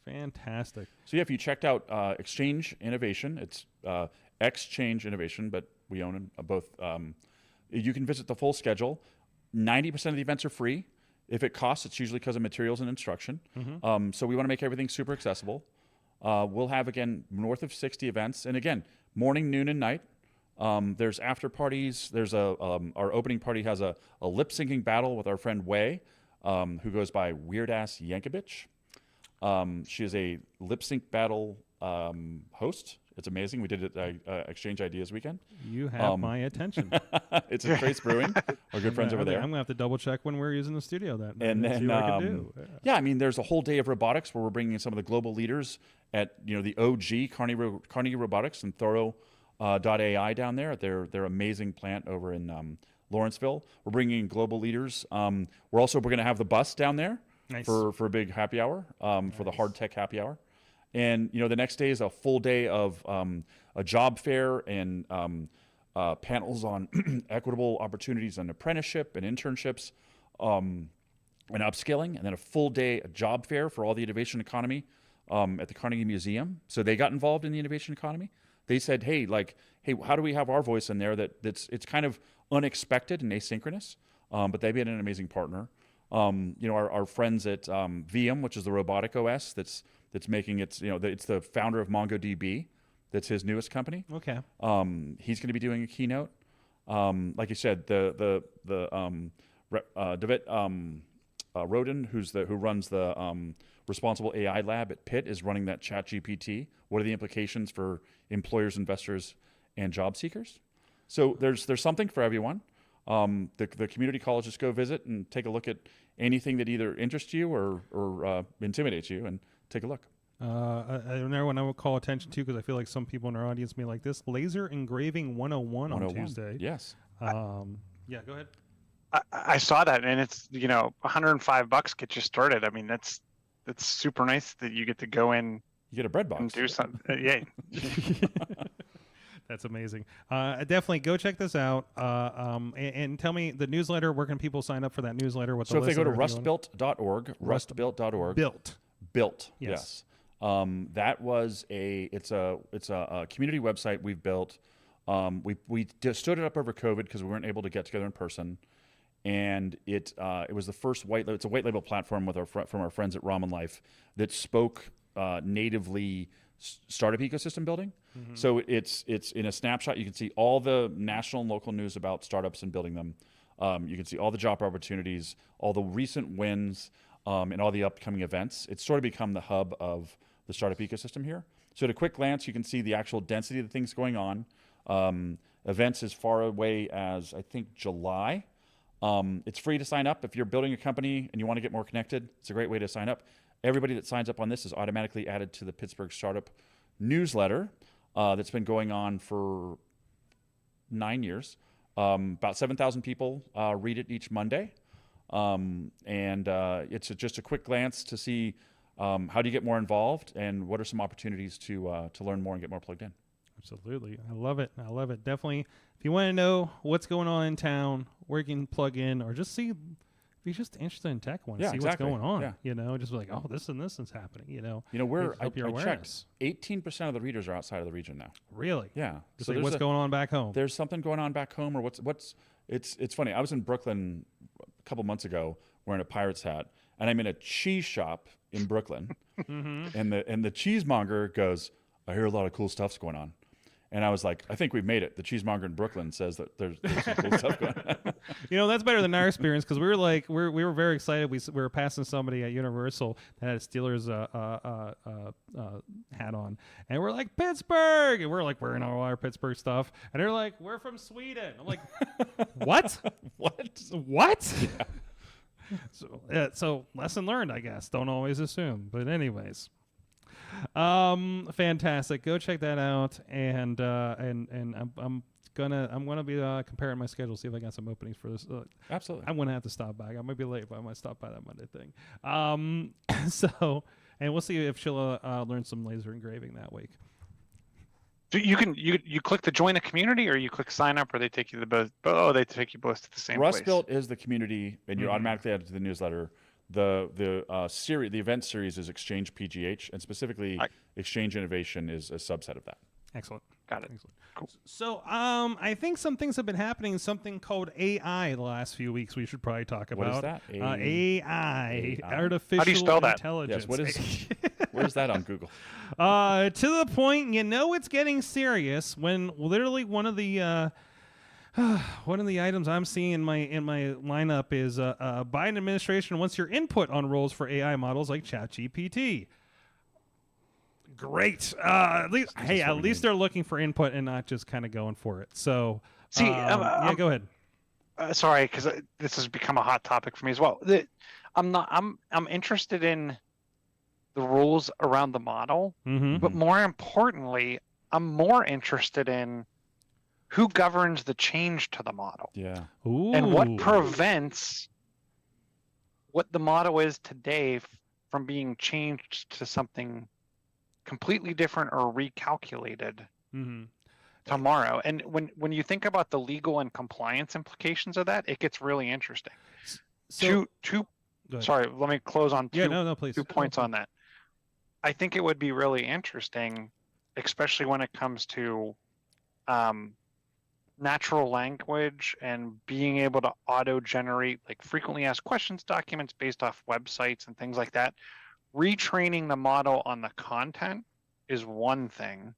Fantastic.
So yeah, if you checked out Exchange Innovation, it's Exchange Innovation, but we own them both. You can visit the full schedule. 90% of the events are free. If it costs, it's usually because of materials and instruction. So we want to make everything super accessible. We'll have, again, north of 60 events. And again, morning, noon, and night. There's after parties. There's our opening party has a lip syncing battle with our friend Wei, who goes by Weird Ass Yankovic. She is a lip sync battle host. It's amazing. We did it at Exchange Ideas Weekend.
You have my attention.
It's at Trace Brewing, our good friends over there.
I'm going to have to double check when we're using the studio that night
and then
see what I can do.
I mean, there's a whole day of robotics where we're bringing in some of the global leaders at the OG Carnegie Robotics and Thorough.ai down there at their amazing plant over in Lawrenceville. We're bringing in global leaders. We're going to have the bus down there for a big happy hour for the hard tech happy hour. And the next day is a full day of a job fair and panels on equitable opportunities and apprenticeship and internships and upskilling, and then a full day job fair for all the innovation economy at the Carnegie Museum. So they got involved in the innovation economy. They said, hey, how do we have our voice in there it's kind of unexpected and asynchronous, but they've been an amazing partner. Our friends at VM, which is the robotic OS that's making it's the founder of MongoDB. That's his newest company.
Okay.
He's going to be doing a keynote. Like you said, David Roden, who runs the Responsible AI Lab at Pitt, is running that ChatGPT. What are the implications for employers, investors, and job seekers? So there's something for everyone. The community colleges go visit and take a look at anything that either interests you or intimidates you, and take a look.
Another one I would call attention to, because I feel like some people in our audience may like this, Laser Engraving 101 on Tuesday.
Yes.
Yeah, go ahead.
I saw that, and it's $105 get you started. I mean, that's super nice that you get to go in.
You get a bread box
and do something. Yeah.
That's amazing. Definitely go check this out. And tell me the newsletter. Where can people sign up for that newsletter?
So if they go to rustbuilt.org, rustbuilt.org. Built. Yes. That was it's a community website we've built. We just stood it up over COVID because we weren't able to get together in person, and it was the first it's a white label platform from our friends at Ramen Life that spoke natively startup ecosystem building. Mm-hmm. So it's in a snapshot. You can see all the national and local news about startups and building them. You can see all the job opportunities, all the recent wins, and all the upcoming events. It's sort of become the hub of the startup ecosystem here. So at a quick glance, you can see the actual density of the things going on. Events as far away as, I think, July. It's free to sign up. If you're building a company and you want to get more connected, it's a great way to sign up. Everybody that signs up on this is automatically added to the Pittsburgh Startup newsletter that's been going on for 9 years. About 7,000 people read it each Monday. And it's just a quick glance to see How do you get more involved, and what are some opportunities to learn more and get more plugged in?
Absolutely. I love it. I love it. Definitely. If you want to know what's going on in town, where you can plug in, or just see, if you're just interested in tech, want to see
exactly.
what's going on,
Yeah.
just be like, oh, this and this is happening,
We're I
help your
checked.
awareness.
18% of the readers are outside of the region now.
Really?
Yeah.
Just like what's going on back home.
There's something going on back home, or it's funny. I was in Brooklyn a couple months ago wearing a Pirates hat, and I'm in a cheese shop in Brooklyn, and the cheesemonger goes, "I hear a lot of cool stuff's going on." And I was like, I think we've made it. The cheesemonger in Brooklyn says that there's some cool stuff going on.
That's better than our experience, because we were like, we were very excited. We were passing somebody at Universal that had a Steelers hat on, and we're like, Pittsburgh, and we're like wearing all our Pittsburgh stuff, and they're like, we're from Sweden. I'm like, what? What? Yeah. So lesson learned, I guess. Don't always assume. But anyways. Fantastic. Go check that out, and I'm gonna be comparing my schedule, see if I got some openings for this.
Absolutely.
I'm gonna have to stop by. I might be late, but I might stop by that Monday thing. So, and we'll see if she'll learn some laser engraving that week.
So you click the join a community, or you click sign up, or they take you to both. Oh, they take you both to the same place.
Rustbuilt is the community, and you're automatically added to the newsletter. The event series is Exchange PGH, and specifically Exchange Innovation is a subset of that.
Excellent.
Got it.
Excellent. Cool. So I think some things have been happening. Something called AI the last few weeks. We should probably talk about.
What is that?
AI, artificial
How do you spell that?
Yes.
intelligence.
What is? Where is that on Google?
To the point, it's getting serious when literally one of the items I'm seeing in my lineup is Biden administration wants your input on roles for AI models like ChatGPT. Great. At least they're looking for input and not just kind of going for it. So,
see,
go ahead.
Sorry, because this has become a hot topic for me as well. I'm interested in the rules around the model, but more importantly, I'm more interested in who governs the change to the model.
Yeah.
Ooh.
And what prevents what the model is today from being changed to something completely different or recalculated tomorrow. And when you think about the legal and compliance implications of that, it gets really interesting.
So,
sorry, let me close on
please.
2 points on that. I think it would be really interesting, especially when it comes to natural language and being able to auto-generate like frequently asked questions documents based off websites and things like that. Retraining the model on the content is one thing,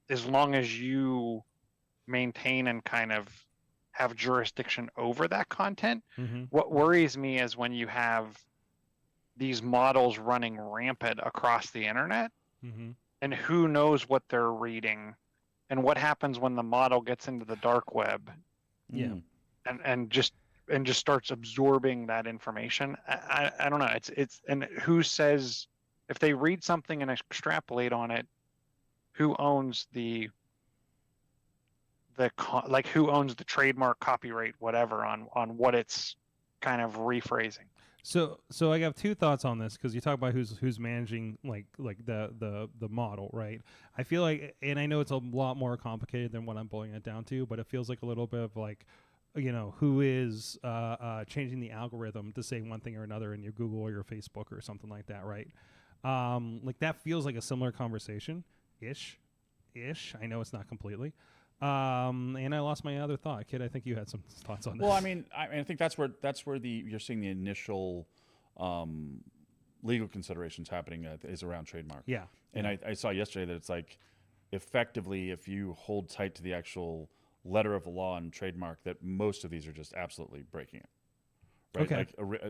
as long as you maintain and kind of have jurisdiction over that content. What worries me is when you have these models running rampant across the internet, and who knows what they're reading, and what happens when the model gets into the dark web, and just starts absorbing that information. I don't know. It's and who says if they read something and extrapolate on it, who owns who owns the trademark, copyright, whatever on what it's kind of rephrasing.
So I have two thoughts on this, because you talk about who's managing like the model, right? I feel like, and I know it's a lot more complicated than what I'm boiling it down to, but it feels like a little bit of like, who is changing the algorithm to say one thing or another in your Google or your Facebook or something like that, right? Like that feels like a similar conversation, ish. I know it's not completely. And I lost my other thought. Kid, I think you had some thoughts on that.
Well, I think that's where you're seeing the initial legal considerations happening is around trademark.
Yeah.
And I saw yesterday that it's like, effectively, if you hold tight to the actual letter of the law and trademark, that most of these are just absolutely breaking it. Right?
Okay.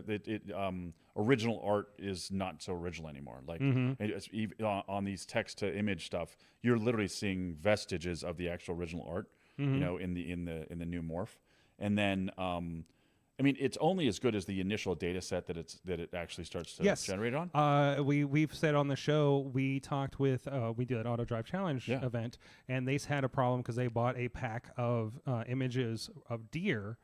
Like original art is not so original anymore. Like on these text to image stuff, you're literally seeing vestiges of the actual original art, in the new morph. And then, it's only as good as the initial data set that it actually starts to generate on.
We've said on the show, we talked with we did an Auto Drive Challenge event, and they had a problem because they bought a pack of images of deer.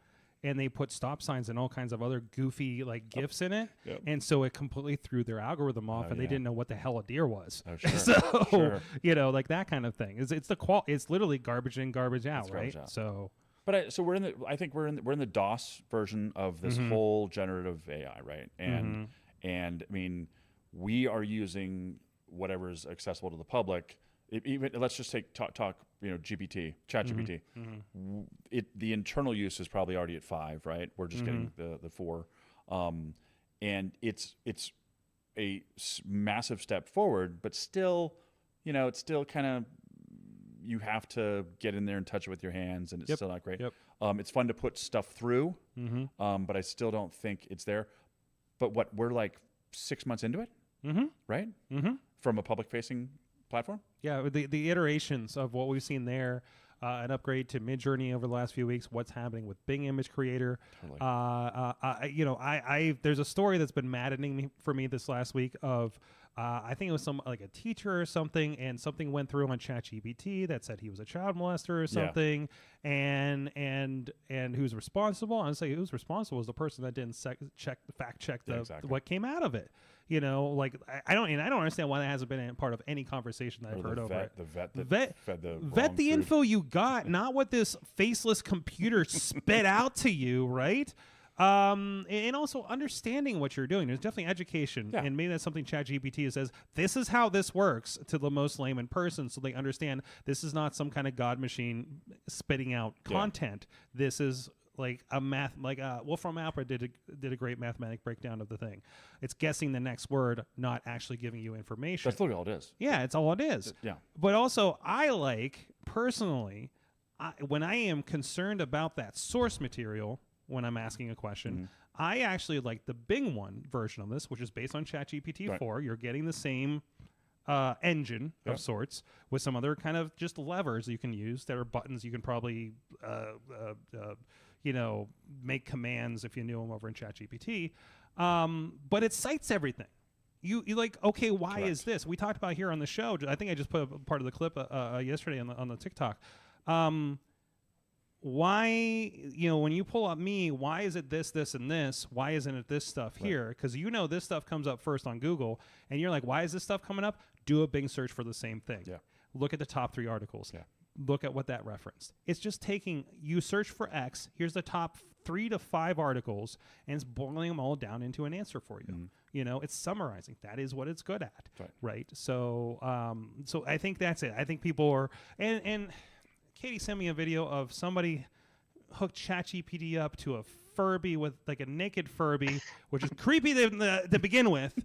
and they put stop signs and all kinds of other goofy like GIFs in it,
Yep.
and so it completely threw their algorithm off, and they didn't know what the hell a deer was.
Oh, sure.
So
Sure.
you know, like that kind of thing. It's literally garbage in, garbage out,
It's
right?
garbage out.
So.
But so I think we're in the DOS version of this whole generative AI, right? And I mean, we are using whatever is accessible to the public. Even let's just talk GPT, ChatGPT. The internal use is probably already at 5, right? We're just getting the 4, and it's a massive step forward, but still, it's still kind of. You have to get in there and touch it with your hands, and it's still not great.
Yep.
It's fun to put stuff through, but I still don't think it's there. But we're like 6 months into it, right? From a public-facing platform.
Yeah, the iterations of what we've seen there, an upgrade to Midjourney over the last few weeks. What's happening with Bing Image Creator?
Totally.
There's a story that's been maddening for me this last week of. I think it was like a teacher or something, and something went through on ChatGPT that said he was a child molester or something, and who's responsible? Honestly, who's responsible was the person that didn't fact check what came out of it. Like I don't understand why that hasn't been part of any conversation that I've heard over it.
The vet that fed the
vet the
food.
info you got, not what this faceless computer spit out to you, right? And also understanding what you're doing. There's definitely education, and maybe that's something ChatGPT says. This is how this works to the most layman person, so they understand this is not some kind of god machine spitting out content. This is like a math, Wolfram Alpha did a great mathematic breakdown of the thing. It's guessing the next word, not actually giving you information.
That's literally all it is.
Yeah, it's all it is.
Yeah.
But also, I personally, when I am concerned about that source material. When I'm asking a question, I actually like the Bing one version of this, which is based on ChatGPT 4. You're getting the same engine of sorts with some other kind of just levers you can use that are buttons you can probably make commands if you knew them over in ChatGPT. But it cites everything. You like, okay, why is this? We talked about here on the show. I think I just put a part of the clip yesterday on the TikTok. Why, when you pull up me, why is it this, and this? Why isn't it this stuff here? Because this stuff comes up first on Google, and you're like, why is this stuff coming up? Do a Bing search for the same thing. Yeah. Look at the top 3 articles. Yeah. Look at what that referenced. It's just you search for X, here's the top 3 to 5 articles, and it's boiling them all down into an answer for you. It's summarizing. That is what it's good at. Right? So, so I think that's it. I think people are, and Katie sent me a video of somebody hooked ChatGPT up to a Furby with like a naked Furby, which is creepy to begin with.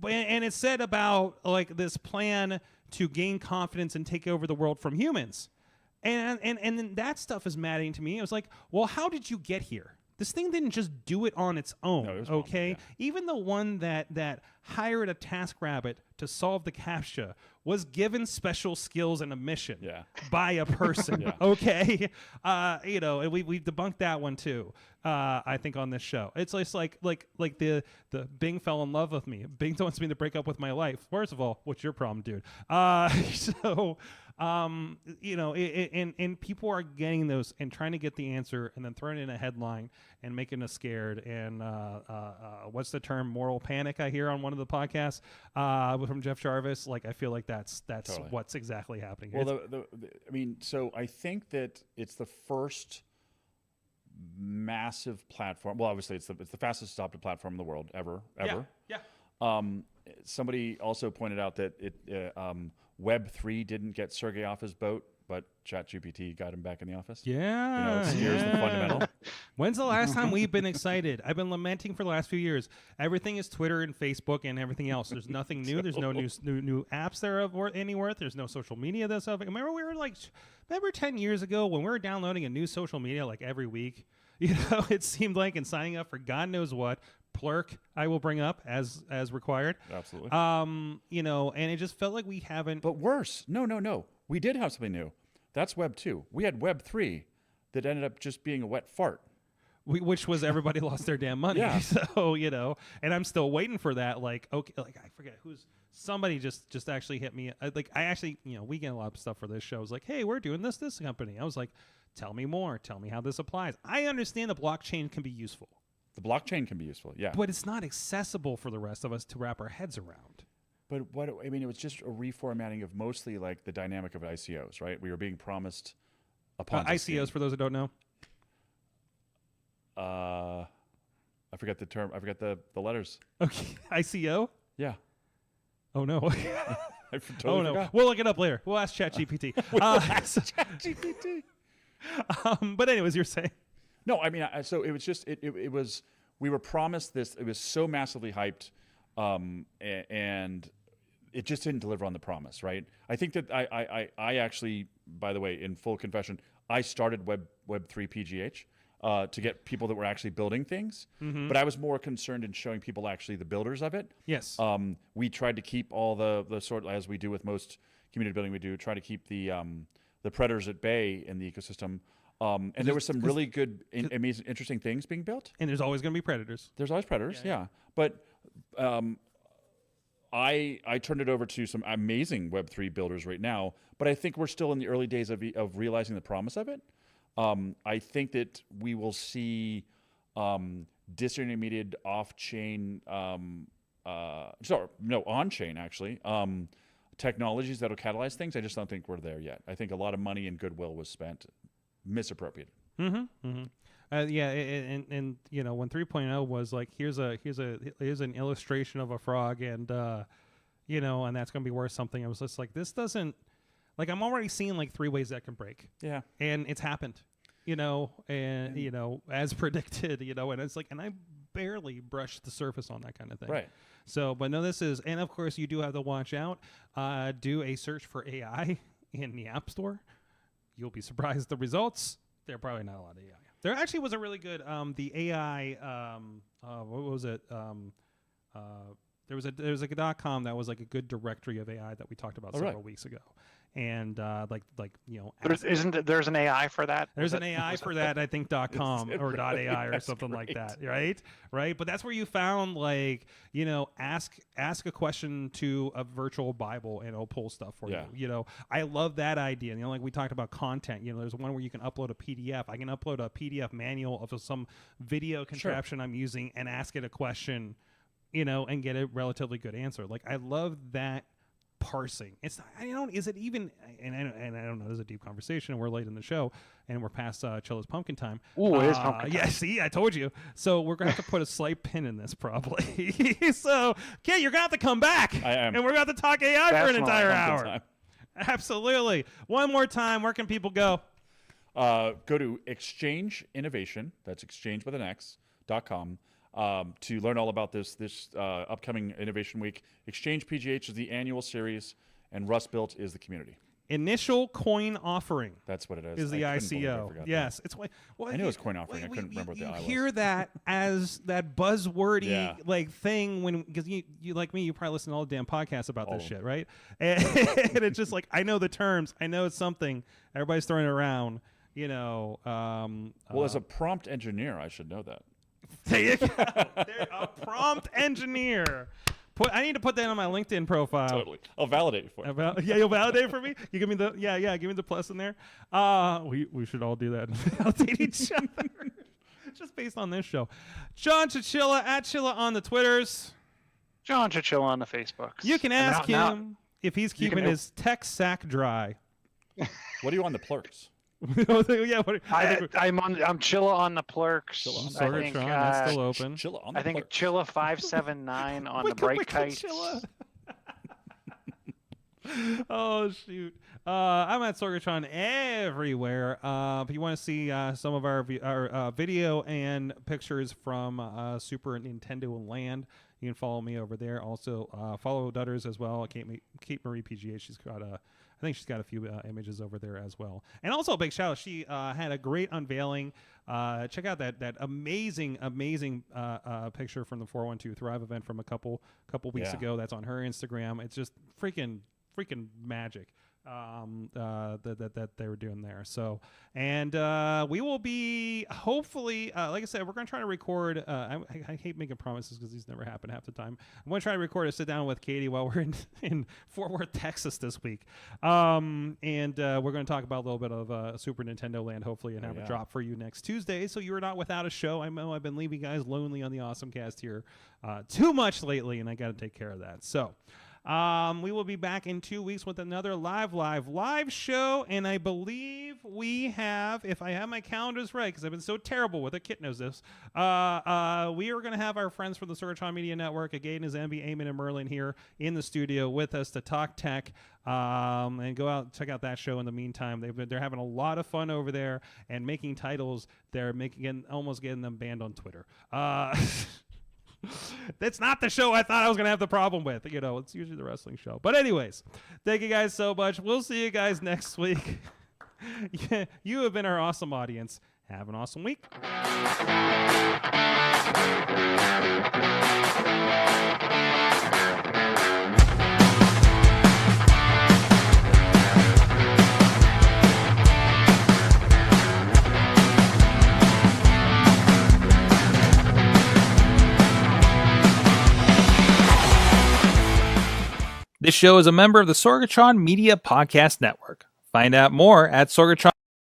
And it said about like this plan to gain confidence and take over the world from humans. And then that stuff is maddening to me. It was like, well, how did you get here? This thing didn't just do it on its own, okay? Even the one that hired a TaskRabbit to solve the CAPTCHA was given special skills and a mission by a person, okay? And we've debunked that one too, I think, on this show. It's just like the Bing fell in love with me. Bing wants me to break up with my life. First of all, what's your problem, dude? And people are getting those and trying to get the answer and then throwing in a headline and making us scared. And what's the term? Moral panic, I hear on one of the podcasts from Jeff Jarvis. Like, I feel like that's totally what's exactly happening.
Well, so I think that it's the first massive platform. Well, obviously, it's the fastest adopted platform in the world ever. Yeah. Somebody also pointed out that Web3 didn't get Sergey off his boat, but ChatGPT got him back in the office.
Yeah.
Here's the fundamental.
When's the last time we've been excited? I've been lamenting for the last few years. Everything is Twitter and Facebook and everything else. There's nothing new. There's no new apps that are of any worth. There's no social media that's of. Remember 10 years ago when we were downloading a new social media like every week? It seemed like, and signing up for God knows what. Plurk, I will bring up as required.
Absolutely.
And it just felt like we haven't.
But worse. No. We did have something new. That's Web 2. We had Web 3 that ended up just being a wet fart.
Which was everybody lost their damn money.
Yeah.
So, and I'm still waiting for that. Like, okay, like I forget somebody just actually hit me. We get a lot of stuff for this show. It was like, hey, we're doing this company. I was like, Tell me more. Tell me how this applies. I understand the blockchain can be useful.
The blockchain can be useful, yeah.
But it's not accessible for the rest of us to wrap our heads around.
But it was just a reformatting of mostly like the dynamic of ICOs, right? We were being promised a Ponzi
ICOs,
scheme.
for those who don't know.
I forgot the term. I forgot the letters.
Okay, ICO?
Yeah.
Oh, no.
I totally forgot.
We'll look it up later. We'll ask ChatGPT.
ChatGPT.
But anyways, you're saying?
No, I mean, so it was just, it was, we were promised this. It was so massively hyped, and it just didn't deliver on the promise, right? I think that I actually, by the way, in full confession, I started Web3 PGH to get people that were actually building things, but I was more concerned in showing people actually the builders of it.
Yes.
We tried to keep all the sort, as we do with most community building, we do try to keep the predators at bay in the ecosystem. And there were some really good, amazing, interesting things being built.
And there's always going to be predators.
There's always predators, yeah. But I turned it over to some amazing Web3 builders right now, but I think we're still in the early days of realizing the promise of it. I think that we will see disintermediated off-chain, on-chain actually, technologies that will catalyze things. I just don't think we're there yet. I think a lot of money and goodwill was spent misappropriated.
And you know, when 3.0 was like, here's an illustration of a frog, and you know, and that's gonna be worth something. I was just like, this doesn't, like, I'm already seeing like 3 ways that can break. Yeah, and it's happened, you know, and you know, as predicted, you know, and it's like, and I barely brushed the surface on that kind of thing. Right. So, but no, this is, and of course, you do have to watch out. Do a search for AI in the App Store. You'll be surprised at the results. There are probably not a lot of AI. There actually was a really good the AI. What was it? There was a .com that was like a good directory of AI that we talked about several weeks ago. And like you know,
there's an AI for that?
There's an AI for that, I think .com or .ai or something like that, right? But that's where you found, like, you know, ask a question to a virtual Bible and it'll pull stuff for you. You know, I love that idea. You know, like we talked about content. You know, there's one where you can upload a PDF. I can upload a PDF manual of some video contraption I'm using and ask it a question, you know, and get a relatively good answer. Like, I love that parsing. It's not, I don't, is it even, and I don't know, this is a deep conversation, and we're late in the show and we're past Chilla's pumpkin time.
Ooh, it is pumpkin time.
Yeah, see, I told you. So we're gonna have to put a slight pin in this probably. So Kate, you're gonna have to come back. I am. And we're gonna have to talk AI for an entire hour. Time. Absolutely. One more time, where can people go?
Go to Exchange Innovation, that's exchange with an X.com. To learn all about this upcoming Innovation Week. Exchange PGH is the annual series, and Rust Built is the community.
Initial coin offering.
That's what it is.
Is the ICO? Yes,
that. It's well, I knew it was coin offering. I couldn't remember what the I was.
You hear that as that buzzwordy like thing when, because you like me, you probably listen to all the damn podcasts about this shit, right? And it's just like, I know the terms, I know it's something, everybody's throwing it around, you know.
Well, as a prompt engineer, I should know that.
There you go. A prompt engineer. I need to put that on my LinkedIn profile.
Totally. I'll validate it for you.
Yeah, you'll validate for me? You give me the give me the plus in there. We should all do that and validate each other. Just based on this show. John Chichilla at Chilla on the Twitters.
John Chichilla on the Facebooks.
You can ask him if he's keeping his tech sack dry.
What are you on the plurks?
I'm Chilla on the Plurks.
Sorgatron, that's still open.
Chilla on the
I think Chilla 579 on the break kites.
Oh shoot! I'm at Sorgatron everywhere. If you want to see some of our video and pictures from Super Nintendo Land, you can follow me over there. Also, follow Dutters as well. Kate Marie PGA. I think she's got a few images over there as well. And also a big shout out. She had a great unveiling. Check out that amazing picture from the 412 Thrive event from a couple weeks ago. That's on her Instagram. It's just freaking magic. that they were doing there. So, and we will be hopefully, like I said, we're going to try to record. I hate making promises because these never happen half the time. I'm going to try to record a sit down with Katie while we're in Fort Worth, Texas this week. And we're going to talk about a little bit of Super Nintendo Land, hopefully, and have a drop for you next Tuesday. So you're not without a show. I know I've been leaving you guys lonely on the AwesomeCast here too much lately, and I got to take care of that. So. We will be back in 2 weeks with another live show, and I believe we have, if I have my calendars right, because I've been so terrible with it, Kit knows this, we are going to have our friends from the Sorgatron Media Network, Again is Envy, Eamon, and Merlin here in the studio with us to talk tech, and go out, check out that show in the meantime. They're having a lot of fun over there and making titles. They're almost getting them banned on Twitter. That's not the show I thought I was going to have the problem with. It's usually the wrestling show. But anyways, thank you guys so much. We'll see you guys next week. You have been our awesome audience. Have an awesome week.
This show is a member of the Sorgatron Media Podcast Network. Find out more at Sorgatron.